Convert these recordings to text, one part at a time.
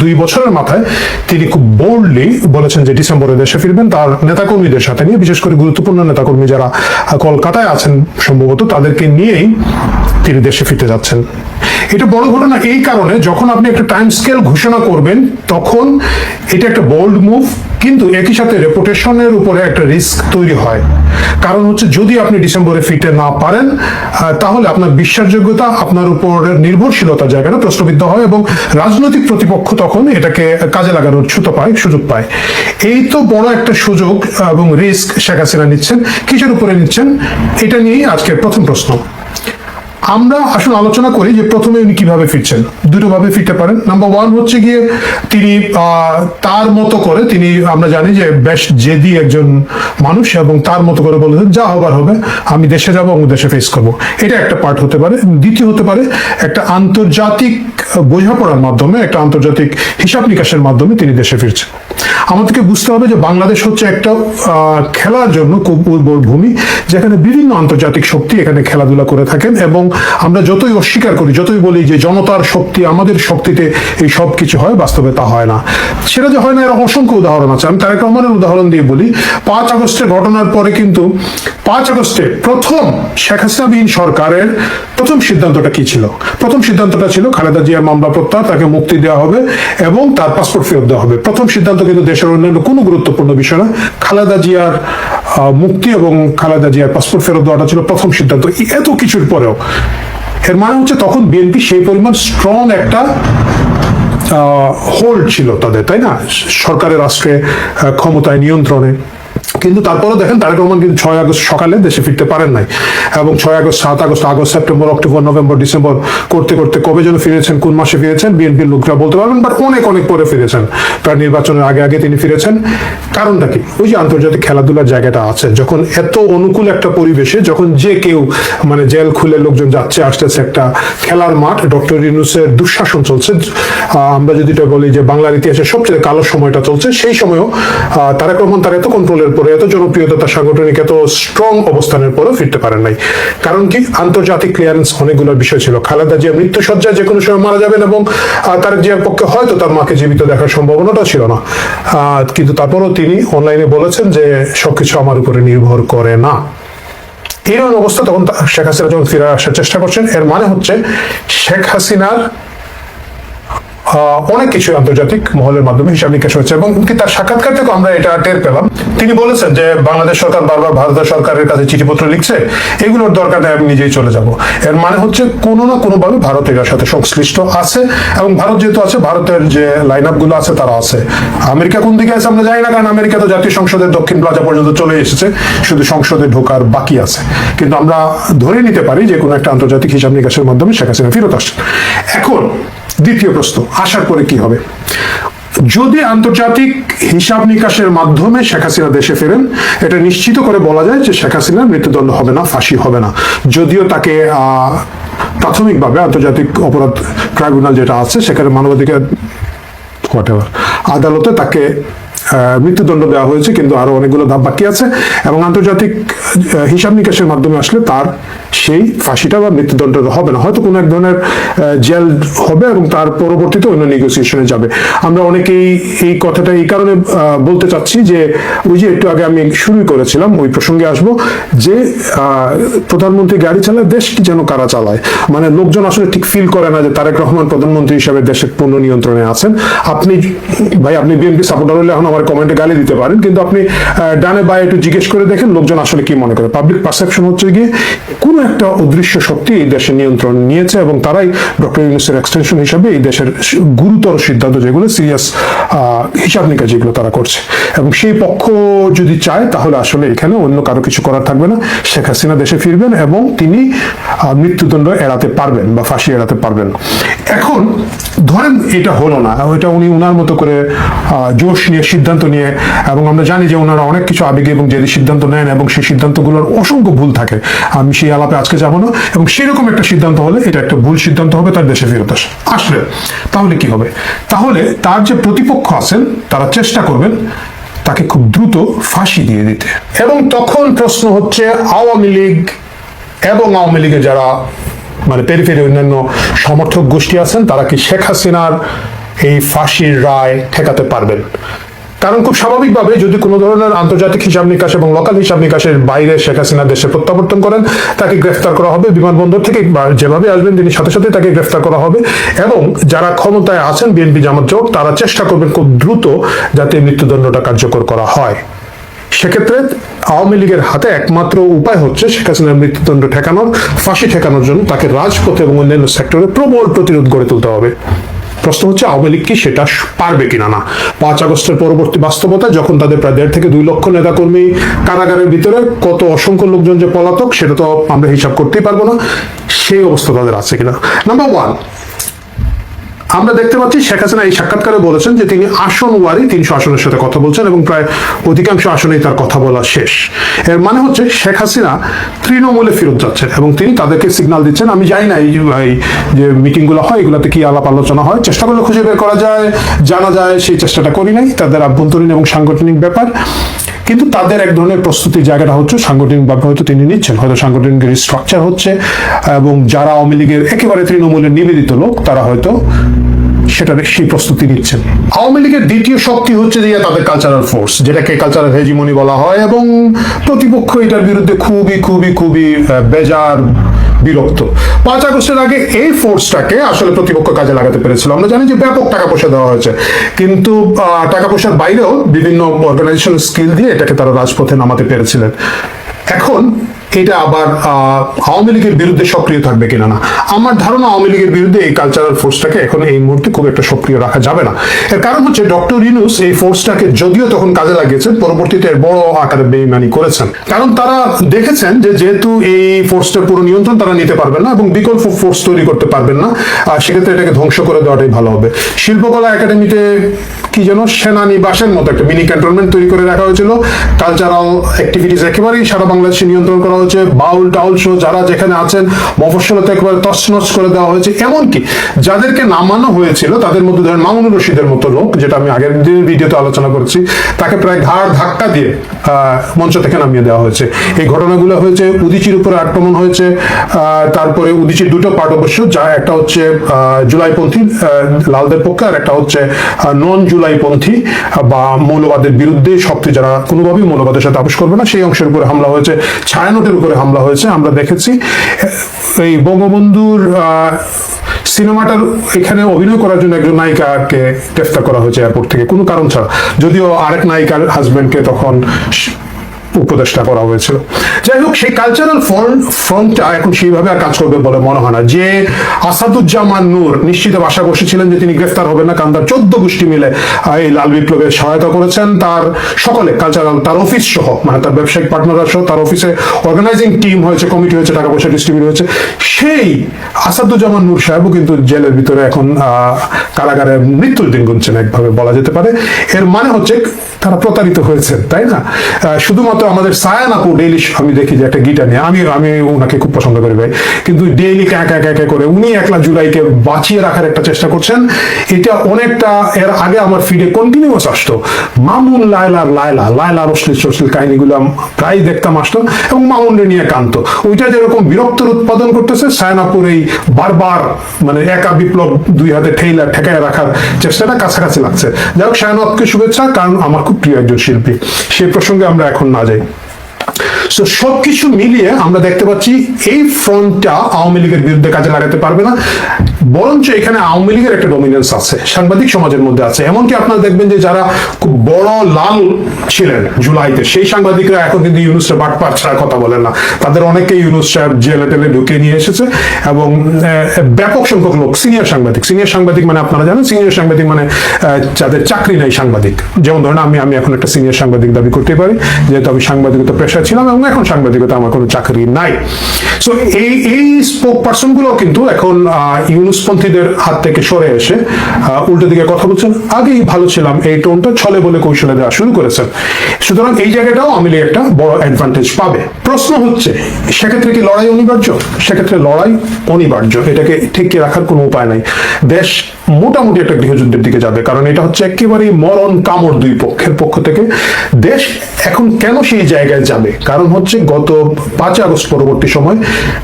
2 বছরের মাথায় তিনি খুব বোল্ডলি বলেছেন যে ডিসেম্বরে দেশে ফিরবেন তার নেতাকর্মীদের সাথে নিয়ে, বিশেষ করে গুরুত্বপূর্ণ নেতাকর্মী যারা কলকাতায় আছেন সম্ভবত তাদেরকে নিয়েই তিনি দেশে ফিরতে যাচ্ছেন। এটা বড় ঘটনা এই কারণে, যখন আপনি একটা টাইম স্কেল ঘোষণা করবেন তখন এটা একটা বোল্ড মুভ, কিন্তু একই সাথে রেপুটেশনের উপরে একটা রিস্ক তৈরি হয়। কারণ হচ্ছে যদি আপনি ডিসেম্বরে ফিরতে না পারেন তাহলে আপনার বিশ্বাসযোগ্যতা, আপনার উপর নির্ভরশীলতার জায়গাটা প্রশ্নবিদ্ধ হয় এবং রাজনৈতিক প্রতিপক্ষ তখন এটাকে কাজে লাগানোর সুযোগ পায়। এই তো বড় একটা সুযোগ এবং রিস্ক শেখ হাসিনা নিচ্ছেন। কিসের উপরে নিচ্ছেন, এটা নিয়েই আজকের প্রথম প্রশ্ন। আমরা আসলে আলোচনা করি যে প্রথমে উনি কিভাবে ফিরছেন। দুটো ভাবে ফিরতে পারেন। নাম্বার 1 হচ্ছে গিয়ে তিনি তার মতো করে, তিনি আমরা জানি যে বেশ জেদি একজন মানুষ, এবং তার মতো করে বলেছেন যা হবার হবে, আমি দেশে যাবো এবং দেশে ফেস করবো। এটা একটা পার্ট হতে পারে। দ্বিতীয় হতে পারে একটা আন্তর্জাতিক বোঝাপড়ার মাধ্যমে, একটা আন্তর্জাতিক হিসাব নিকাশের মাধ্যমে তিনি দেশে ফিরছেন। আমাদেরকে বুঝতে হবে যে বাংলাদেশ হচ্ছে একটা খেলার জন্য খুব উর্বর ভূমি, যেখানে বিভিন্ন আন্তর্জাতিক শক্তি এখানে খেলাধুলা করে থাকেন, এবং আমরা যতই অস্বীকার করি, যতই বলি যে জনতার শক্তি, আমাদের শক্তিতে এই সব কিছু হয়, বাস্তবে তা হয় না। সেটা যে হয় না এর অসংখ্য উদাহরণ আছে। আমি তারেক রহমানের উদাহরণ দিয়ে বলি। 5 আগস্টের ঘটনার পরে কিন্তু 5 আগস্টে প্রথম শেখ হাসিনাবিহীন সরকারের প্রথম সিদ্ধান্তটা কি ছিল? প্রথম সিদ্ধান্তটা ছিল খালেদা জিয়ার মামলা প্রত্যাহার, তাকে মুক্তি দেওয়া হবে এবং তার পাসপোর্ট ফেরত দেওয়া হবে। প্রথম সিদ্ধান্ত কিন্তু দেশের অন্যান্য কোনো গুরুত্বপূর্ণ বিষয় না, খালেদা জিয়ার মুক্তি এবং খালেদা জিয়ার পাসপোর্ট ফেরত দেওয়াটা ছিল প্রথম সিদ্ধান্ত। এত কিছুর পরেও এর মানে হচ্ছে তখন বিএনপি সেই পরিমাণ স্ট্রং একটা হোল্ড ছিল তাদের, তাই না, সরকারের রাষ্ট্রে ক্ষমতায় নিয়ন্ত্রণে। কিন্তু তারপরে দেখেন তারেক রহমান কিন্তু 6 আগস্ট সকালে দেশে ফিরতে পারেন নাই, এবং 6 August, 7 August, August, September, October, November, December করতে করতে কবে যেন ফিরেছেন, কোন মাসে ফিরেছেন বিএনপির লোকরা বলতে পারবেন, বাট অনেক অনেক পরে ফিরেছেন। তার নির্বাচনের আগে আগে তিনি ফিরেছেন। কারণটা কি? ওই যে আন্তর্জাতিক খেলাধুলার জায়গাটা আছে, যখন এত অনুকূল একটা পরিবেশে, যখন যে কেউ মানে জেল খুলে লোকজন যাচ্ছে আসতেছে, একটা খেলার মাঠ, ডক্টর ইউনূসের দুঃশাসন চলছে, আমরা যদি এটা বলি যে বাংলার ইতিহাসে সবচেয়ে কালো সময়টা চলছে, সেই সময়ও তারেক রহমান তার এত কন্ট্রোলের পরে, এত জনপ্রিয়তা, তার সাংগঠনিক এত স্ট্রং অবস্থানের পরেও ফিরতে পারেন নাই। কারণ কি? আন্তর্জাতিক ক্লিয়ারেন্স অনেকগুলো বিষয় ছিল। খালেদা জিয়া মৃত্যুসজ্জায় যে কোনো সময় মারা যাবেন, এবং তারেক জিয়ার পক্ষে হয়তো তার মাকে জীবিত দেখার সম্ভাবনাটা ছিল না, কিন্তু তারপরও তিনি অনলাইনে বলেছেন যে সবকিছু আমার উপরে নির্ভর করে না। এরকম অবস্থা তখন শেখ হাসিনা যখন ফিরে আসার চেষ্টা করছেন, এর মানে হচ্ছে শেখ হাসিনার অনেক কিছু আন্তর্জাতিক মহলের মাধ্যমে হিসাব নিকাশ হচ্ছে, এবং তার সাক্ষাৎকার থেকে আমরা এটা টের পেলাম। তিনি বলেছেন যে বাংলাদেশ সরকার বারবার ভারতের সরকারের কাছে চিঠিপত্র লিখছে, এগুলোর দরকার নেই, আমি নিজেই চলে যাব। এর মানে হচ্ছে কোনো না কোনো ভাবে ভারত এটার সাথে সংশ্লিষ্ট আছে, এবং ভারত যেহেতু আছে, ভারতের যে লাইন আপ গুলো আছে তারা আছে। আমেরিকা কোন দিকে আছে আমরা জানি না, কারণ আমেরিকা তো জাতীয় সংসদের দক্ষিণ প্লাজা পর্যন্ত চলে এসেছে, শুধু সংসদে ঢোকার বাকি আছে। কিন্তু আমরা ধরে নিতে পারি যে কোনো একটা আন্তর্জাতিক হিসাব নিকাশের মাধ্যমে শেখ হাসিনা ফেরত আসছে। এখন দ্বিতীয় প্রশ্ন, আসার পরে কি হবে? যদি আন্তর্জাতিক হিসাব নিকাশের মাধ্যমে শেখ হাসিনা দেশে ফেরেন, এটা নিশ্চিত করে বলা যায় যে শেখ হাসিনার মৃত্যুদণ্ড হবে না, ফাঁসি হবে না। যদিও তাকে প্রাথমিকভাবে আন্তর্জাতিক অপরাধ ট্রাইব্যুনাল যেটা আছে, সেখানে মানবাধিকার আদালতে তাকে মৃত্যুদণ্ড দেওয়া হয়েছে, কিন্তু আরো অনেকগুলো ধাপ বাকি আছে, এবং আন্তর্জাতিক হিসাব নিকাশের মাধ্যমে আসলে তার সেই ফাঁসিটা বা মৃত্যুদণ্ড হবে না, হয়তো কোনো এক ধরনের জেল হবে, এবং তার পরবর্তীতে অন্য নেগোসিয়েশনে যাবে। আমরা অনেকেই এই কথাটা এই কারণে বলতে চাচ্ছি যে ওই যে একটু আগে আমি শুরু করেছিলাম, ওই প্রসঙ্গে আসবো, যে প্রধানমন্ত্রী গাড়ি চালায়, দেশ কি যেন কারা চালায়, মানে লোকজন আসলে ঠিক ফিল করে না যে তারেক রহমান প্রধানমন্ত্রী হিসাবে দেশের পূর্ণ নিয়ন্ত্রণে আছেন। আপনি ভাই, আপনি বিএনপি সাপোর্টার হলে এখন আমার কমেন্টে গালি দিতে পারেন, কিন্তু আপনি ডানে বায়ে একটু জিজ্ঞেস করে দেখেন লোকজন আসলে কি মনে করে। পাবলিক পারসেপশন হচ্ছে গিয়ে কোন একটা অদৃশ্য শক্তি এই দেশের নিয়ন্ত্রণ নিয়েছে, এবং তারাই ডক্টর ইউনূসের এক্সটেনশন হিসাবে এই দেশের গুরুতর সিদ্ধান্ত, যেগুলো সিরিয়াস হিসাব নিকাশ যেগুলো তারা করছে, এবং সেই পক্ষ যদি চায় তাহলে আসলে এখানে অন্য কারো কিছু করার থাকবে না। শেখ হাসিনা দেশে ফিরবেন এবং তিনি মৃত্যুদণ্ড এড়াতে পারবেন বা ফাঁসি এড়াতে পারবেন। এখন ধরেন এটা হলো না, ওইটা উনি উনার মতো করে জোশ নিয়ে সিদ্ধান্ত নিয়ে, এবং আমরা জানি যে ওনারা অনেক কিছু আবেগে এবং জেদি সিদ্ধান্ত নেন, এবং সেই সিদ্ধান্তগুলোর অসংখ্য ভুল থাকে। আমি সেই আলাপে আজকে যাবো না, এবং সেরকম একটা সিদ্ধান্ত হলে এটা একটা ভুল সিদ্ধান্ত হবে, তার দেশে ফেরত আসলে তাহলে কি হবে? তাহলে তার যে প্রতিপক্ষ আছেন তারা চেষ্টা করবেন তাকে খুব দ্রুত ফাঁসি দিয়ে দিতে। এবং তখন প্রশ্ন হচ্ছে আওয়ামী লীগ এবং আওয়ামী লীগের যারা মানে পেরিফেরি অন্যান্য সমর্থক গোষ্ঠী আছেন, তারা কি শেখ হাসিনার এই ফাঁসির রায় ঠেকাতে পারবেন। কারণ খুব স্বাভাবিকভাবে যদি কোনো ধরনের আন্তর্জাতিক হিসাব নিকাশ এবং লোকাল হিসাব নিকাশের বাইরে শেখ হাসিনা দেশে প্রত্যাবর্তন করেন, তাকে গ্রেফতার করা হবে বিমানবন্দর থেকে, যেভাবে আসবেন তিনি সাথে সাথে তাকে গ্রেফতার করা হবে। এবং যারা ক্ষমতায় আছেন বিএনপি জামাত জোট, তারা চেষ্টা করবেন খুব দ্রুত যাতে মৃত্যুদণ্ডটা কার্যকর করা হয়। সেক্ষেত্রে আওয়ামী লীগের হাতে একমাত্র উপায় হচ্ছে শেখ হাসিনার মৃত্যুদণ্ড ঠেকানোর, ফাঁসি ঠেকানোর জন্য তাকে রাজপথে এবং অন্যান্য সেক্টরে প্রবল প্রতিরোধ গড়ে তুলতে হবে। প্রশ্ন হচ্ছে আওয়ামী লীগ কি সেটা পারবে কিনা না। 5 আগস্টের পরবর্তী বাস্তবতা, যখন তাদের প্রায় 1.5 থেকে 2 লক্ষ নেতাকর্মী কারাগারের ভিতরে, কত অসংখ্য লোকজন যে পলাতক সেটা তো আমরা হিসাব করতেই পারবো না, সেই অবস্থা তাদের আছে কিনা। নাম্বার 1, আমরা দেখতে পাচ্ছি শেখ হাসিনা এই সাক্ষাৎকারে বলেছেন যে তিনি আসন ওয়ারি 300 আসনের সাথে কথা বলছেন এবং প্রায় অধিকাংশ আসনেই তার কথা বলা শেষ। এর মানে হচ্ছে শেখ হাসিনা তৃণমূলে ফেরত যাচ্ছেন এবং তিনি তাদেরকে সিগন্যাল দিচ্ছেন। আমি জানি না এই যে মিটিংগুলো হয় এগুলোতে কি আলাপ আলোচনা হয়, চেষ্টা করলে খুঁজে বের করা যায়, জানা যায়, সেই চেষ্টাটা করি নাই। তাদের আভ্যন্তরীণ এবং সাংগঠনিক ব্যাপার, কিন্তু তাদের এক ধরনের প্রস্তুতির জায়গাটা হচ্ছে সাংগঠনিকভাবে হয়তো তিনি নিচ্ছেন, হয়তো সাংগঠনিক রিস্ট্রাকচার হচ্ছে এবং যারা আওয়ামী লীগের একেবারে তৃণমূলের নিবেদিত লোক তারা হয়তো সেটার সেই প্রস্তুতি নিচ্ছেন। আওয়ামী লীগের দ্বিতীয় শক্তি হচ্ছে যে তাদের কালচারাল ফোর্স, যেটাকে কালচারাল হেজিমনি বলা হয়, এবং প্রতিপক্ষ এটার বিরুদ্ধে খুবই খুবই খুবই বেজার বিরক্ত। 5 আগস্টের আগে এই ফোর্সটাকে আসলে প্রতিপক্ষ কাজে লাগাতে পেরেছিল। আমরা জানি যে ব্যাপক টাকা পয়সা দেওয়া হয়েছে, কিন্তু টাকা পয়সার বাইরেও বিভিন্ন অর্গানাইজেশন স্কিল দিয়ে এটাকে তারা রাজপথে নামাতে পেরেছিলেন। এখন এটা আবার আওয়ামী লীগের বিরুদ্ধে সক্রিয় থাকবে কিনা না। আমার ধারণা আওয়ামী লীগের বিরুদ্ধে এই কালচারাল ফোর্সটাকে এখন এই মুহূর্তে খুব একটা সক্রিয় রাখা যাবে না। এর কারণ হচ্ছে ডক্টর ইউনূস এই ফোর্সটাকে যদিও তখন কাজে লাগিয়েছেন, পরবর্তীতে বড় আকারে বেইমানি করেছেন। কারণ তারা দেখেছেন যে যেহেতু এই ফোর্সটার পুরো নিয়ন্ত্রণ তারা নিতে পারবেন না এবং বিকল্প ফোর্স তৈরি করতে পারবেন না, সেক্ষেত্রে এটাকে ধ্বংস করে দেওয়াটাই ভালো হবে। শিল্পকলা একাডেমিতে কি যেন সেনানিবাসের মতো একটা মিনি ক্যান্টনমেন্ট তৈরি করে রাখা হয়েছিল। কালচারাল অ্যাক্টিভিটিস একেবারেই সারা বাংলাদেশে নিয়ন্ত্রণ করা হচ্ছে। বাউল টাউল শো যারা যেখানে আছেন মফস্বলতে একেবারে তছনছ করে দেওয়া হয়েছে। এমনকি যাদেরকে নামানো হয়েছিল তাদের মধ্যে ধরেন মামুনুর রশিদের মতো লোক, যেটা আমি আগের দিনের ভিডিওতে আলোচনা করেছি, তাকে প্রায় ঘাড় ধাক্কা দিয়ে মঞ্চ থেকে নামিয়ে দেওয়া হয়েছে। এই ঘটনাগুলো হয়েছে। উদীচীর উপরে আক্রমণ হয়েছে। তারপরে উদীচীর দুটো পার্ট অবশ্য, যা একটা হচ্ছে জুলাইপন্থী লালদের পক্ষে, আর একটা হচ্ছে নন জুলাইপন্থী বা মৌলবাদের বিরুদ্ধে শক্তি যারা কোনোভাবেই মৌলবাদের সাথে আপোষ করবে না, সেই অংশের উপরে হামলা হয়েছে। ছায়ানটের উপরে হামলা হয়েছে। আমরা দেখেছি এই বঙ্গবন্ধুর সিনেমাটার এখানে অভিনয় করার জন্য একজন নায়িকাকে গ্রেফতার করা হয়েছে এয়ারপোর্ট থেকে কোনো কারণ ছাড়া, যদিও আরেক নায়িকার হাজবেন্ডকে তখন উপদেষ্টা করা হয়েছিল। যাই হোক, সেই কালচারাল ফ্রন্টটা এখন সেইভাবে আর কাজ করবে বলে মনে হয় না। যে আসাদুজ্জামান নূর নিশ্চিত আশা বসেছিলেন যে তিনি গ্রেফতার হবেন না, কারণ তার 14 গোষ্ঠী মিলে এই লাল বিপ্লবের সহায়তা করেছেন। তার সকলে কালচারাল, তার অফিস সহ, মানে তার ব্যবসায়িক পার্টনাররা সহ, তার অফিসে অর্গানাইজিং টিম হয়েছে, কমিটি হয়েছে, টাকা পয়সা ডিস্ট্রিবিউট হয়েছে। সেই আসাদুজ্জামান নূর সাহেবও কিন্তু জেলের ভিতরে এখন কারাগারে মৃত্যুর দিন গুনছেন, একভাবে বলা যেতে পারে। এর মানে হচ্ছে তারা প্রতারিত হয়েছেন, তাই না? শুধুমাত্র আমাদের সায়ান আপু ডেইলি, আমি দেখি যে একটা গিটার নিয়ে, আমি ওনাকে খুব পছন্দ করি ভাই, কিন্তু ডেইলি একা করে উনি 1 জুলাইকে বাঁচিয়ে রাখার একটা চেষ্টা করছেন। এটা অনেকটা এর আগে আমার ফিডে কন্টিনিউয়াস আসতো, মামুন লায়লার অশ্লীল কাহিনীগুলো প্রায় দেখতাম আসতো এবং মামুনরে নিয়ে কান্ত। ওইটা যেরকম বিরক্তর উৎপাদন করতেছে, সায়ান আপুর এই বারবার মানে একা বিপ্লব 2 হাতে ঠেকায় রাখার চেষ্টাটা কাছাকাছি লাগছে। যাই হোক, সায়ান আপুকে শুভেচ্ছা, কারণ আমার খুব প্রিয় একজন শিল্পী। সেই প্রসঙ্গে আমরা এখন না যাই। সো সবকিছু মিলিয়ে আমরা দেখতে পাচ্ছি এই ফ্রন্টটা আওয়ামী লীগের বিরুদ্ধে কাজে লাগাতে পারবে না, বরঞ্চ এখানে আওয়ামী লীগের একটা ডমিনেন্স আছে, সাংবাদিক সমাজের মধ্যে আছে। এমনকি আপনারা দেখবেন যে যারা খুব বড় লাল ছিলেন জুলাইতে, সেই সাংবাদিকরা এখন কিন্তু ইউনূসের বাটপার ছাড়া কথা বলেন না। তাদের অনেকে ইউনূস সাহেব জেলে টেলে ঢুকে নিয়ে এসেছে এবং ব্যাপক সংখ্যক লোক সিনিয়র সাংবাদিক মানে আপনারা জানেন সিনিয়র সাংবাদিক মানে যাদের চাকরি নাই সাংবাদিক। যেমন ধরেন আমি এখন একটা সিনিয়র সাংবাদিক দাবি করতে পারি, যেহেতু আমি সাংবাদিকতা পেশায় ছিলাম এবং এখন সাংবাদিকতা আমার কোনো চাকরি নাই। সো এই স্পোক পার্সন গুলো কিন্তু এখন ইউনূসপন্থীদের হাত থেকে সরে এসে উল্টো দিকে কথা বলছেন। আগেই ভালো ছিলাম এই টোনটা ছলে বলে কৌশলে দেওয়া শুরু করেছেন। সুতরাং এই জায়গাটাও আওয়ামী লীগ একটা বড় অ্যাডভান্টেজ পাবে। প্রশ্ন হচ্ছে সেক্ষেত্রে কি লড়াই অনিবার্য? সেক্ষেত্রে লড়াই অনিবার্য, এটাকে ঠিক রাখার কোনো উপায় নাই। দেশ মোটামুটি একটা গৃহযুদ্ধের দিকে যাবে, কারণ এটা হচ্ছে একেবারেই মরণ কামড় দুই পক্ষের পক্ষ থেকে। দেশ এখন কেন সেই জায়গায় যাবে, কারণ হচ্ছে গত 5 আগস্ট পরবর্তী সময়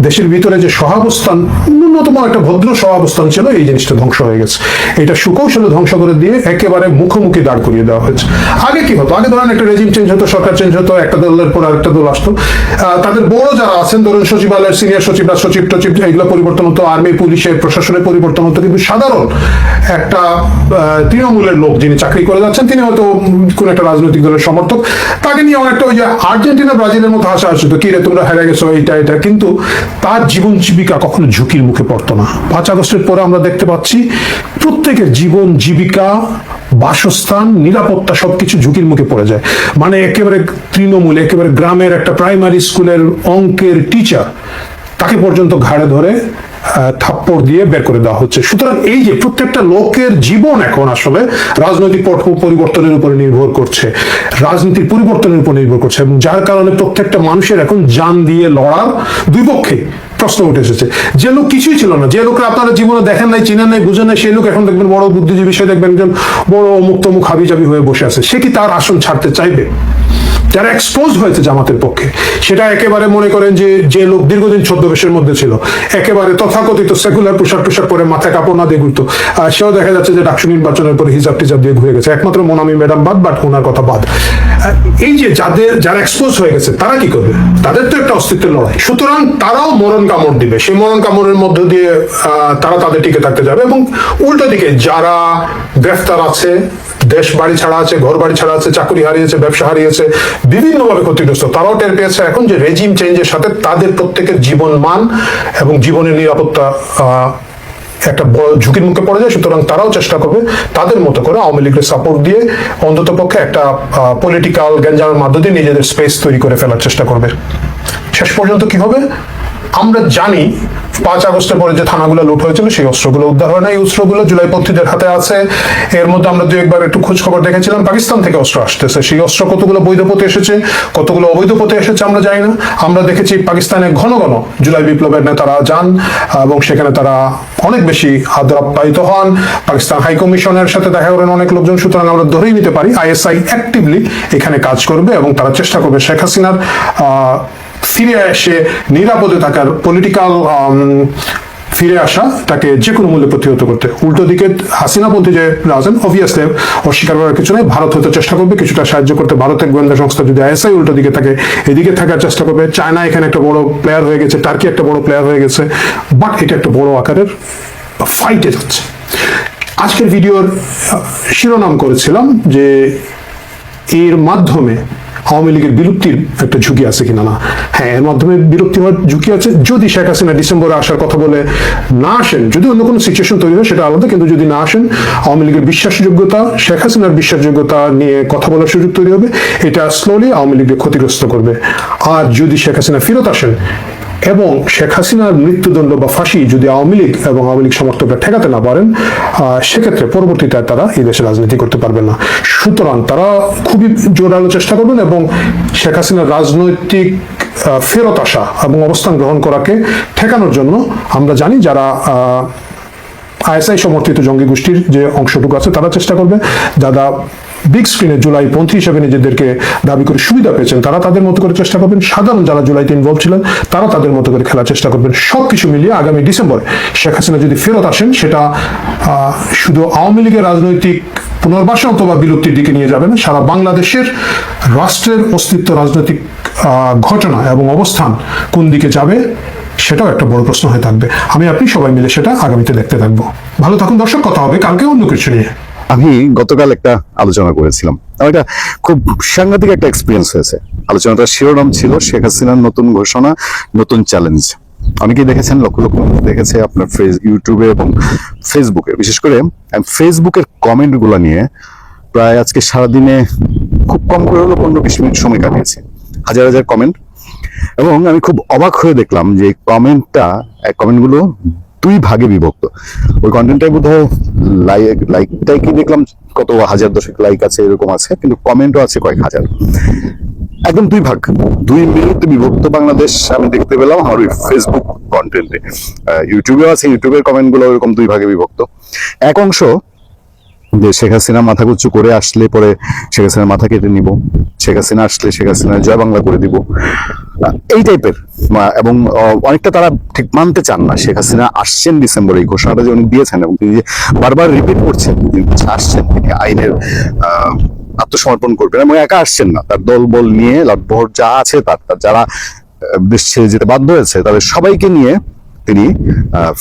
দেশের ভিতরে যে সহাবস্থান, ন্যূনতম একটা ভদ্র সহাবস্থান ছিল, এই জিনিসটা ধ্বংস হয়ে গেছে। এটা সুকৌশলে ধ্বংস করে দিয়ে একেবারে মুখোমুখি দাঁড় করিয়ে দেওয়া হয়েছে। আগে কি হতো, আগে ধরেন একটা রেজিম চেঞ্জ হতো, সরকার চেঞ্জ হতো, একটা দলের পর আরেকটা দল আসতো, তাদের বড় যারা আছেন ধরুন সচিবালয়ের সিনিয়র সচিব, সচিব টচিব, এগুলো পরিবর্তন হতো, আর্মি পুলিশের প্রশাসনের পরিবর্তন হতো, কিন্তু সাধারণ একটা তৃণমূলের লোক যিনি চাকরি করে যাচ্ছেন, তিনি হয়তো কোন একটা রাজনৈতিক দলের সমর্থক, তাকে নিয়ে অনেকটা ওই যে আর্জেন্টিনা ব্রাজিলের মতো হাসা আসতো, কি রে তোমরা হেরে গেছো, এটা, কিন্তু তার জীবন জীবিকা কখনো ঝুঁকির মুখে পড়তো না। 5 আগস্টের পরে আমরা দেখতে পাচ্ছি প্রত্যেকের জীবন জীবিকা, বাসস্থান, নিরাপত্তা সবকিছু ঝুঁকির মুখে পড়ে যায়। মানে একেবারে তৃণমূল, একেবারে গ্রামের একটা প্রাইমারি স্কুলের অঙ্কের টিচার, তাকে পর্যন্ত ঘাড়ে ধরে থাপ্পড় দিয়ে বের করে দেওয়া হচ্ছে। সুতরাং এই যে প্রত্যেকটা লোকের জীবন এখন আসলে রাজনৈতিক পট পরিবর্তনের উপরে নির্ভর করছে, রাজনীতির পরিবর্তনের উপর নির্ভর করছে, এবং যার কারণে প্রত্যেকটা মানুষের এখন জান দিয়ে লড়ার দুই পক্ষে প্রশ্ন উঠে এসেছে। যে লোক কিছুই ছিল না, যে লোকরা আপনারা জীবনে দেখেন নাই, চিনেন নাই, বুঝেন নাই, সেই লোক এখন দেখবেন বড় বুদ্ধিজীবী, সে দেখবেন একজন বড় মুক্ত মুখ হাবিজাবি হয়ে বসে আছে। সে কি তার আসন ছাড়তে চাইবে? যারা এক্সপোজ হয়েছে জামাতের পক্ষে, সেটা একেবারে মনে করেন যে লোক দীর্ঘদিন ছদ্মবেশের মধ্যে ছিল, একেবারে তথাকথিত সেকুলার পোশাক পরে মাথায় কাপড় না দিয়ে ঘুরতো, সেও দেখা যাচ্ছে যে ডাকসু নির্বাচনের পরে হিজাব টিজাব দিয়ে ঘুরে গেছে, একমাত্র মোনামি ম্যাডাম বাদ, বাট ওনার কথা বাদ। এই যে যারা এক্সপোজ হয়ে গেছে, তারা কি করবে? তাদের তো একটা অস্তিত্বের লড়াই, সুতরাং তারাও মরণ কামড় দিবে। সেই মরণ কামড়ের মধ্য দিয়ে তারা তাদের টিকে থাকতে যাবে, এবং উল্টো দিকে যারা গ্রেফতার আছে, দেশ বাড়ি ছাড়া আছে, ঘর বাড়ি ছাড়া আছে, চাকরি হারিয়েছে, ব্যবসা হারিয়েছে, বিভিন্নভাবে ক্ষতিগ্রস্ত, তারাও টের পেয়েছে এখন যে রেজিম চেঞ্জের সাথে তাদের প্রত্যেকের জীবন মান এবং জীবনের নিরাপত্তা একটা বড় ঝুঁকির মুখে পড়ে যায়। সুতরাং তারাও চেষ্টা করবে তাদের মতো করে আওয়ামী লীগের সাপোর্ট দিয়ে অন্তত পক্ষে একটা পলিটিক্যাল গ্যাঞ্জামের মধ্য দিয়ে নিজেদের স্পেস তৈরি করে ফেলার চেষ্টা করবে। শেষ পর্যন্ত কি হবে আমরা জানি। 5 আগস্টের পরে যে থানাগুলো লুট হয়েছিল, সেই অস্ত্রগুলো উদ্ধার হয় না। এই অস্ত্রগুলো জুলাইপন্থীদের হাতে আছে। এর মধ্যে আমরা 2-1বার একটু খোঁজ খবর দেখেছিলাম, পাকিস্তান থেকে অস্ত্র আসতেছে। সেই অস্ত্র কতগুলো বৈধ পথে এসেছে, কতগুলো অবৈধ পথে এসেছে আমরা জানি না। আমরা দেখেছি পাকিস্তানে ঘন ঘন জুলাই বিপ্লবের নেতারা যান এবং সেখানে তারা অনেক বেশি আদর আপ্যায়িত হন। পাকিস্তান হাই কমিশনের সাথে দেখা করেন অনেক লোকজন। সুতরাং আমরা ধরেই নিতে পারি আইএসআই অ্যাক্টিভলি এখানে কাজ করবে এবং তারা চেষ্টা করবে শেখ হাসিনার ফিরে এসে নিরাপদে থাকার পলিটিক্যাল ফিরে আসা তাকে যে কোনো মূল্যে প্রতিহত করতে। উল্টো দিকে হাসিনাপন্থী যে আছেন, অবভিয়াসলি অস্বীকার করার কিছু নেই, ভারত হয়তো চেষ্টা করবে কিছুটা সাহায্য করতে। ভারতের গোয়েন্দা সংস্থা যদি আইএসআই উল্টো দিকে থাকে, এদিকে থাকার চেষ্টা করবে। চায়না এখানে একটা বড় প্লেয়ার হয়ে গেছে, টার্কি একটা বড় প্লেয়ার হয়ে গেছে, বাট এটা একটা বড় আকারের ফাইটে যাচ্ছে। আজকের ভিডিওর শিরোনাম করেছিলাম যে এর মাধ্যমে আওয়ামী লীগের বিলুপ্তির একটা ঝুঁকি আছে কিনা। না, হ্যাঁ, এর মাধ্যমে বিলুপ্তি হওয়ার ঝুঁকি আছে যদি শেখ হাসিনা ডিসেম্বরে আসার কথা বলে না আসেন। যদি অন্য কোনো সিচুয়েশন তৈরি হয় সেটা আলাদা, কিন্তু যদি না আসেন, আওয়ামী লীগের বিশ্বাসযোগ্যতা, শেখ হাসিনার বিশ্বাসযোগ্যতা নিয়ে কথা বলার সুযোগ তৈরি হবে। এটা স্লোলি আওয়ামী লীগকে ক্ষতিগ্রস্ত করবে। আর যদি শেখ হাসিনা ফেরত আসেন এবং শেখ হাসিনার মৃত্যুদণ্ড বা ফাঁসি যদি আওয়ামী লীগ এবং আওয়ামী লীগ সমর্থকরা ঠেকাতে না পারেন, সেক্ষেত্রে পরবর্তীতে তারা এই দেশে রাজনীতি করতে পারবেন না। সুতরাং তারা খুবই জোরালো চেষ্টা করবেন এবং শেখ হাসিনার রাজনৈতিক ফেরত আসা এবং অবস্থান গ্রহণ করাকে ঠেকানোর জন্য আমরা জানি যারা আইএসআই সমর্থিত জঙ্গি গোষ্ঠীর যে অংশটুকু আছে তারা চেষ্টা করবে। যারা বিগ স্ক্রিনে জুলাই পন্থী হিসেবে নিজেদেরকে দাবি করে সুবিধা পেয়েছেন তারা তাদের মতো করে চেষ্টা করবেন। সাধারণ যারা জুলাইতে ইনভলভ ছিলেন তারা তাদের মতো করে খেলার চেষ্টা করবেন। সবকিছু মিলিয়ে আগামী ডিসেম্বরে শেখ হাসিনা যদি ফেরত আসেন, সেটা শুধু আওয়ামী লীগের রাজনৈতিক পুনর্বাসন অথবা বিলুপ্তির দিকে নিয়ে যাবে না, সারা বাংলাদেশের রাষ্ট্রের অস্তিত্ব, রাজনৈতিক ঘটনা এবং অবস্থান কোন দিকে যাবে সেটাও একটা বড় প্রশ্ন হয়ে থাকবে। আমি আপনি সবাই মিলে সেটা আগামীতে দেখতে থাকবো। ভালো থাকুন দর্শক, কথা হবে কালকে অন্য কিছু নিয়ে। আমি গতকাল একটা আলোচনা করেছিলাম, এটা খুব সাংঘাতিক একটা এক্সপিরিয়েন্স হয়েছে। আলোচনাটার শিরোনাম ছিল শেখ হাসিনার নতুন ঘোষণা, নতুন চ্যালেঞ্জ। অনেকেই দেখেছেন, লক্ষ লক্ষ মানুষ দেখেছে আপনার ইউটিউবে এবং ফেসবুকে। বিশেষ করে ফেসবুকের কমেন্ট গুলা নিয়ে প্রায় আজকে সারাদিনে খুব কম করে হলো 15-20 মিনিট সময় কাটিয়েছি। হাজার হাজার কমেন্ট, এবং আমি খুব অবাক হয়ে দেখলাম যে কমেন্টগুলো 2 ভাগে বিভক্ত। ওই কন্টেন্টটাই বোধ হয় লাইকটাই কি দেখলাম কত হাজার 10 লাইক আছে, এরকম আছে, কিন্তু কমেন্টও আছে কয়েক হাজার। একদম দুই মেরুতে বিভক্ত বাংলাদেশ আমি দেখতে পেলাম আমার ওই ফেসবুক কন্টেন্টে। ইউটিউবেও আছে, ইউটিউবের কমেন্ট গুলো ওরকম দুই ভাগে বিভক্ত। এক অংশ যে শেখ হাসিনা মাথা কুচু করে আসলে পরে শেখ হাসিনার মাথা কেটে নিব, শেখ হাসিনা আসলে শেখ হাসিনা জয় বাংলা করে দিব, এই টাইপের। এবং অনেকটা তারা ঠিক মানতে চান না শেখ হাসিনা আসছেন ডিসেম্বরে, এই ঘোষণাটা যে উনি দিয়েছেন এবং তিনি যে বারবার রিপিট করছেন তিনি আসছেন, তিনি আইনের আত্মসমর্পণ করবেন এবং একা আসছেন না, তার দল বল নিয়ে লাটবহর যা আছে তার যারা দেশ ছেড়ে যেতে বাধ্য হয়েছে তাদের সবাইকে নিয়ে তিনি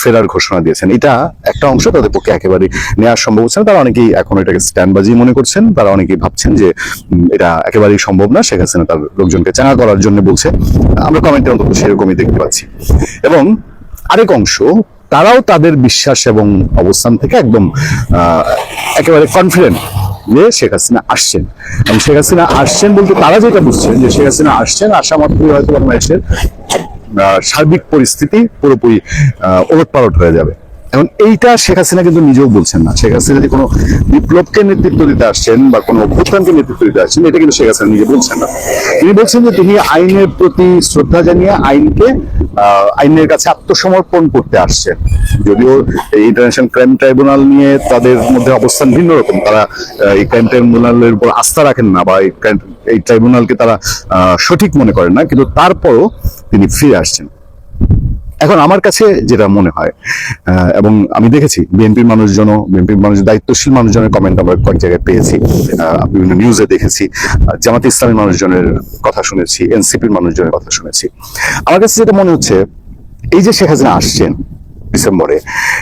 ফেরার ঘোষণা দিয়েছেন। এটা একটা অংশ তাদের পক্ষে একেবারে নেওয়া সম্ভব হচ্ছে না। তারা অনেকেই এখন এটাকে স্ট্যান্ডবাজি মনে করছেন, তারা অনেকেই ভাবছেন যে এটা একেবারেই সম্ভব না, শেখ হাসিনা তার লোকজনকে চাঙা করার জন্য বলছে। আমরা কমেন্টে অন্তত সেরকমই দেখতে পাচ্ছি। এবং আরেক অংশ তারাও তাদের বিশ্বাস এবং অবস্থান থেকে একদম একেবারে কনফিডেন্ট যে শেখ হাসিনা আসছেন। এবং শেখ হাসিনা আসছেন বলতে তারা যেটা বুঝছেন যে শেখ হাসিনা আসছেন, আসা মাত্রই হয়তো বাংলাদেশের সার্বিক পরিস্থিতি পুরোপুরি ওলটপালট হয়ে যাবে। এখন এইটা শেখ হাসিনা কিন্তু নিজেও বলছেন না। শেখ হাসিনা যে কোনো বিপ্লবকে নেতৃত্ব দিতে আসছেন বা কোনো অভ্যুত্থানকে নেতৃত্ব দিতে আসছেন, এটা কিন্তু শেখ হাসিনা নিজে বলছেন না। তিনি বলছেন যে তিনি আইনের প্রতি শ্রদ্ধা জানিয়ে আইনের কাছে আত্মসমর্পণ করতে আসছেন। যদিও এই ইন্টারন্যাশনাল ক্রাইম ট্রাইব্যুনাল নিয়ে তাদের মধ্যে অবস্থান ভিন্ন রকম, তারা এই ক্রাইম ট্রাইব্যুনালের উপর আস্থা রাখেন না বা এই ট্রাইব্যুনালকে তারা সঠিক মনে করেন না, কিন্তু তারপরও তিনি ফিরে আসছেন। এখন আমার কাছে যেটা মনে হয়, এবং আমি দেখেছি বিএনপির দায়িত্বশীল মানুষজনের কমেন্ট আমরা কয়েক জায়গায় পেয়েছি, বিভিন্ন নিউজে দেখেছি, জামাত ইসলামের মানুষজনের কথা শুনেছি, এনসিপির মানুষজনের কথা শুনেছি। আমার কাছে যেটা মনে হচ্ছে, এই যে শেখ হাসিনা আসছেন ডিসেম্বরে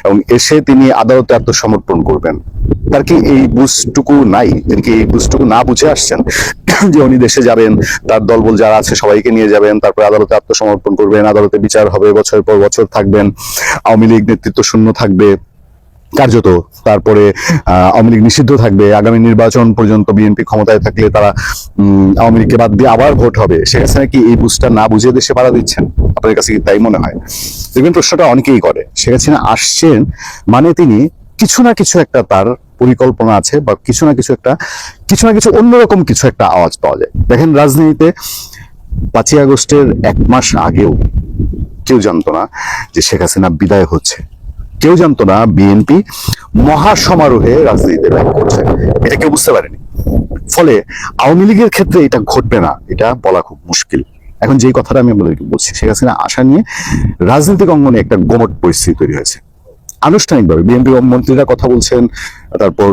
এবং এসে তিনি আদালতে আত্মসমর্পণ করবেন, তার কি এই বুঝটুকু নাই? তিনি কি এই বুঝটুকু না বুঝে আসছেন যে উনি দেশে যাবেন, তার দলবল যারা আছে সবাইকে নিয়ে যাবেন, তারপরে আদালতে আত্মসমর্পণ করবেন, আদালতে বিচার হবে, বছরের পর বছর থাকবেন, আওয়ামী লীগ নেতৃত্ব শূন্য থাকবে কার্যত, তারপরে আওয়ামী লীগ নিষিদ্ধ থাকবে, আগামী নির্বাচন পর্যন্ত বিএনপি ক্ষমতায় থাকলে তারা আওয়ামী লীগকে বাদ দিয়ে আবার ভোট হবে। শেখ হাসিনা কি এই বুঝটা না বুঝে দেশে পাড়া দিচ্ছেন? আপনাদের কাছে কি তাই মনে হয়? দেখবেন প্রশ্নটা অনেকেই করে, শেখ হাসিনা আসছেন মানে তিনি কিছু না কিছু একটা তার পরিকল্পনা আছে বা কিছু না কিছু অন্যরকম কিছু একটা আওয়াজ পাওয়া যায়। দেখেন রাজনীতিতে 5ই আগস্টের 1 মাস আগেও কেউ জানতো না যে শেখ হাসিনা বিদায় হচ্ছে, কেউ জানতো না বিএনপি মহাসমারোহে রাজনীতিতে ব্যাক করছে, এটা কেউ বুঝতে পারেনি। ফলে আওয়ামী লীগের ক্ষেত্রে এটা ঘটবে না, এটা বলা খুব মুশকিল। এখন যেই কথাটা আমি আপনাদেরকে বলছি, শেখ হাসিনা আসা নিয়ে রাজনৈতিক অঙ্গনে একটা গোমট পরিস্থিতি তৈরি হয়েছে। আনুষ্ঠানিকভাবে বিএনপি মন্ত্রীরা কথা বলছেন, তারপর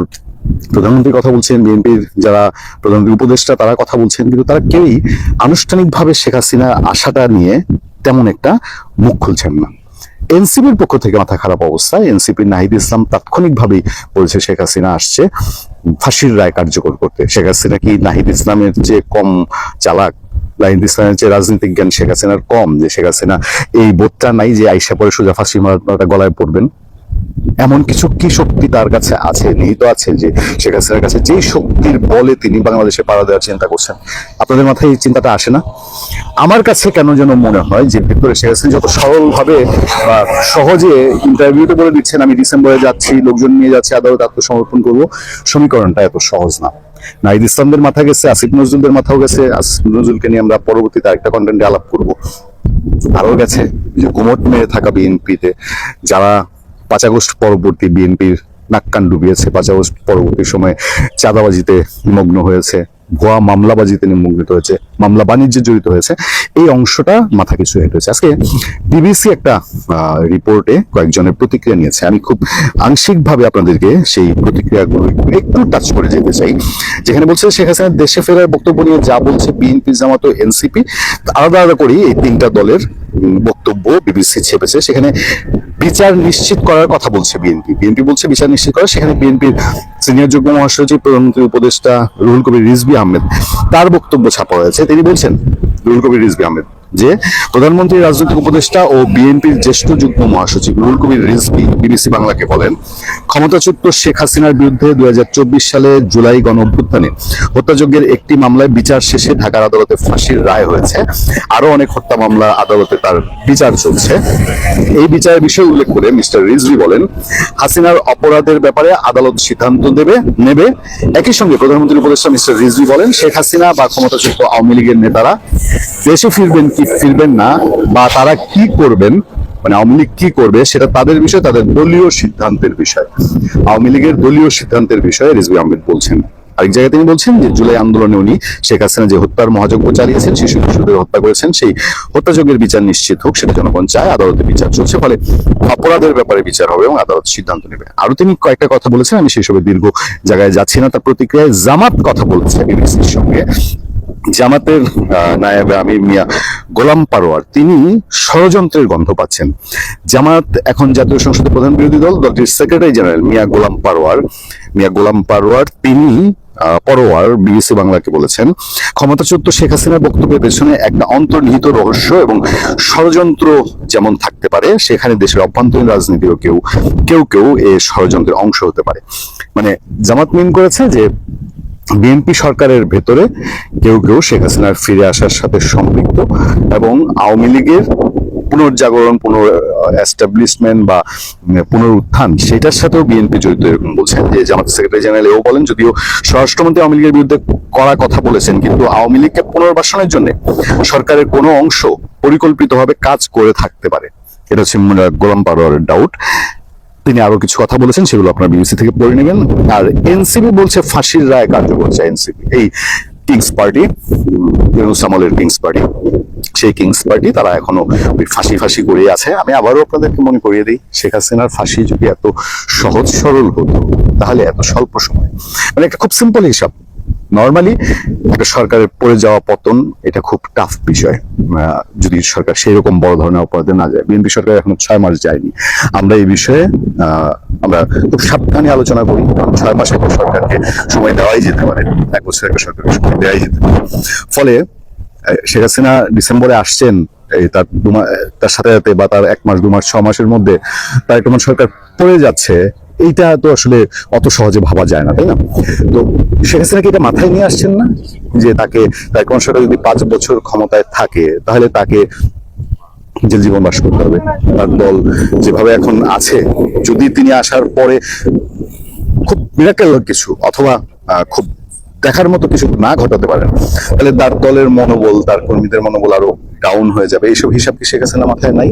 প্রধানমন্ত্রী কথা বলছেন, বিএনপির যারা প্রধানমন্ত্রী উপদেষ্টা তারা কথা বলছেন, কিন্তু তারা কেউই আনুষ্ঠানিকভাবে শেখ হাসিনা আশাটা নিয়ে তেমন একটা মুখ খুলছেন না। এনসিপির পক্ষ থেকে মাথা খারাপ অবস্থা। এনসিপির নাহিদ ইসলাম তাৎক্ষণিকভাবেই বলছে শেখ হাসিনা আসছে ফাঁসির রায় কার্যকর করতে। শেখ হাসিনা কি নাহিদ ইসলামের যে কম চালাক? নাহিদ ইসলামের যে রাজনৈতিক জ্ঞান শেখ হাসিনার কম? যে শেখ হাসিনা এই বোধটা নাই যে আইসা পরে সোজা ফাঁসি মারাটা গলায় পড়বেন? এমন কিছু কি শক্তি তার কাছে আছে, নিহিত আছে, যে শেখ হাসিনার কাছে যেই শক্তির বলে তিনি বাংলাদেশে পাড়া দেওয়ার চিন্তা করছেন? আপনাদের মাথায় এই চিন্তাটা আসে না? আমার কাছে কেন যেন মনে হয় যে ভিতরে শেখ হাসিনা যত সরলভাবে সহজে ইন্টারভিউতে বলে দিচ্ছেন আমি ডিসেম্বরে যাচ্ছি, লোকজন নিয়ে যাচ্ছি, আদালত আত্মসমর্পণ করবো, সমীকরণটা এত সহজ না। নাহিদ ইসলামদের মাথা গেছে, আসিফ নজরুলদের মাথাও গেছে। আসিফ নজরুলকে নিয়ে আমরা পরবর্তীতে আরেকটা কন্টেন্টে আলাপ করবো। আরো গেছে যে গুমট মেরে থাকা বিএনপিতে যারা 5 আগস্ট পরবর্তী বিএনপির নাক কান ডুবিয়েছে, 5 আগস্ট পরবর্তী সময়ে চাঁদাবাজিতে নিমগ্ন হয়েছে, ভুয়া মামলাবাজিতে নিমগ্নিত হয়েছে, মামলা বাণিজ্যে জড়িত হয়েছে, এই অংশটা মাথা কিছু হেঁটে হয়েছে। আজকে বিবিসি একটা রিপোর্টে কয়েকজনের প্রতিক্রিয়া নিয়েছে, আমি খুব আংশিকভাবে আপনাদেরকে সেই প্রতিক্রিয়াগুলো একটু টাচ করে যেতে চাই। যেখানে বলছে শেখ হাসিনার দেশে ফেরার বক্তব্য নিয়ে যা বলছে বিএনপি, জামাত ও এনসিপি, আলাদা আলাদা করি এই 3টা দলের বক্তব্য বিবিসি ছেপেছে। সেখানে বিচার নিশ্চিত করার কথা বলছে বিএনপি বলছে বিচার নিশ্চিত করা। সেখানে বিএনপির সিনিয়র যুগ্ম মহাসচিব প্রধানমন্ত্রী উপদেষ্টা রুহুল কবির রিজভী আহমেদ, তার বক্তব্য ছাপা হয়েছে। তিনি বলছেন, রুহুল কবির রিজভী আহমেদ যে প্রধানমন্ত্রীর রাজনৈতিক উপদেষ্টা ও বিএনপির জ্যেষ্ঠ যুগ্ম মহাসচিব রুহুল কবির রিজভী বিবিসি বাংলাকে বলেন, ক্ষমতাচ্যুত শেখ হাসিনার বিরুদ্ধে 2024 সালে জুলাই গণঅভ্যুত্থানে হত্যাযজ্ঞের একটি মামলায় বিচার শেষে ঢাকার আদালতে ফাঁসির রায় হয়েছে। আরো অনেক হত্যা মামলা আদালতে তার বিচার চলছে। এই বিচারের বিষয় উল্লেখ করে মিস্টার রিজভী বলেন, হাসিনার অপরাধের ব্যাপারে আদালত সিদ্ধান্ত নেবে। একই সঙ্গে প্রধানমন্ত্রীর উপদেষ্টা মিস্টার রিজভী বলেন, শেখ হাসিনা বা ক্ষমতাচ্যুত আওয়ামী লীগের নেতারা দেশে ফিরবেন কি ফিরবেন না, বা তারা কি করবেন, মানে আওয়ামী লীগ কি করবে সেটা তাদের বিষয়, তাদের দলীয় সিদ্ধান্তের বিষয়। আওয়ামী লীগের দলীয় সিদ্ধান্তের বিষয়ে রিজভী আহমেদ বলছেন। আরেক জায়গায় তিনি বলছেন যে জুলাই আন্দোলনে উনি শেখ হাসিনা যে হত্যার মহাযজ্ঞ চালিয়েছেন, শিশু কিশোরদের হত্যা করেছেন, সেই হত্যাযজ্ঞের বিচার নিশ্চিত হোক, সেটা জনগণ চায়। আদালতে বিচার চলছে, ফলে অপরাধের ব্যাপারে বিচার হবে এবং আদালত সিদ্ধান্ত নেবে। আরো তিনি কয়েকটা কথা বলেছেন, আমি সেই সবের দীর্ঘ জায়গায় যাচ্ছি না। তার প্রতিক্রিয়ায় জামাত কথা বলেছে বিবিসির সঙ্গে। জামাতের নায়েবে আমির মিয়া গোলাম পারোয়ার তিনি ষড়যন্ত্রের গন্ধ পাচ্ছেন। জামাত এখন জাতীয় সংসদের প্রধান বিরোধী দলটির সেক্রেটারি জেনারেল মিয়া গোলাম পারোয়ার তিনি বিবিসি বাংলাকে বলেছেন, ক্ষমতাচ্যুত শেখ হাসিনার বক্তব্যের পেছনে একটা অন্তর্নিহিত রহস্য এবং ষড়যন্ত্র যেমন থাকতে পারে, সেখানে দেশের অভ্যন্তরীণ রাজনীতিও কেউ এই ষড়যন্ত্রের অংশ হতে পারে। মানে জামাত মিন করেছে যে বিএনপি সরকারের ভেতরে কেউ শেখ হাসিনার ফিরে আসার সাথে সম্পৃক্ত, এবং আওয়ামী লীগের পুনর্জাগরণ, এস্টাবলিশমেন্ট বা পুনরুত্থান, সেটার সাথেও বিএনপি জড়িত, এরকম বলছেন। যে জামাত সেক্রেটারি জেনারেল এও বলেন, যদিও স্বরাষ্ট্রমন্ত্রী আওয়ামী লীগের বিরুদ্ধে কড়া কথা বলেছেন, কিন্তু আওয়ামী লীগকে পুনর্বাসনের জন্য সরকারের কোনো অংশ পরিকল্পিতভাবে কাজ করে থাকতে পারে। এটা হচ্ছে গোলাম পারোয়ারের ডাউট। তিনি আরো কিছু কথা বলেছেন, সেগুলো আপনারা বিবিসি থেকে পড়ে নেবেন। আর এনসিপি বলছে ফাঁসির রায় কার্যকর চায় এনসিপি, এই কিংস পার্টি, ইউনূস আমলের কিংস পার্টি, সেই কিংস পার্টি তারা এখনো ওই ফাঁসি করে আছে। আমি আবারও আপনাদেরকে মনে করিয়ে দিই, শেখ হাসিনার ফাঁসি যদি এত সহজ সরল হতো, তাহলে এত স্বল্প সময়, মানে একটা খুব সিম্পল হিসাব, নর্মালি একটা সরকারের পড়ে যাওয়া পতন, এটা খুব টাফ বিষয় যদি সরকার সেই রকম বড় ধরনের অপরাধে না যায়। বিএনপি সরকার এখনো 6 মাস যায়নি। আমরা এই বিষয়ে আমরা খুব সাবধানে আলোচনা করি, কারণ 6 মাস একটা সরকারকে সময় দেওয়াই যেতে পারে, 1 বছর একটা সরকারকে সময় দেওয়াই যেতে পারে। ফলে শেখ হাসিনা ডিসেম্বরে আসছেন, তার সাথে সাথে বা তার 1 মাস 2 মাস 6 মাসের মধ্যে তার একটা সরকার পড়ে যাচ্ছে, এইটা তো আসলে অত সহজে ভাবা যায় না, তাই না? তো শেখ হাসিনাকে এটা মাথায় নিয়ে আসছেন না, যে তার কোন সরকার যদি 5 বছর ক্ষমতায় থাকে, তাহলে তাকে জেল জীবন বাস করতে হবে। তার দল যেভাবে এখন আছে, যদি তিনি আসার পরে খুব মিরাকেল কিছু অথবা খুব দেখার মতো কিছু না ঘটাতে পারেন, তাহলে তার দলের মনোবল, তার কর্মীদের মনোবল আরো ডাউন হয়ে যাবে। এইসব হিসাব কি শেখ হাসিনা মাথায় নাই?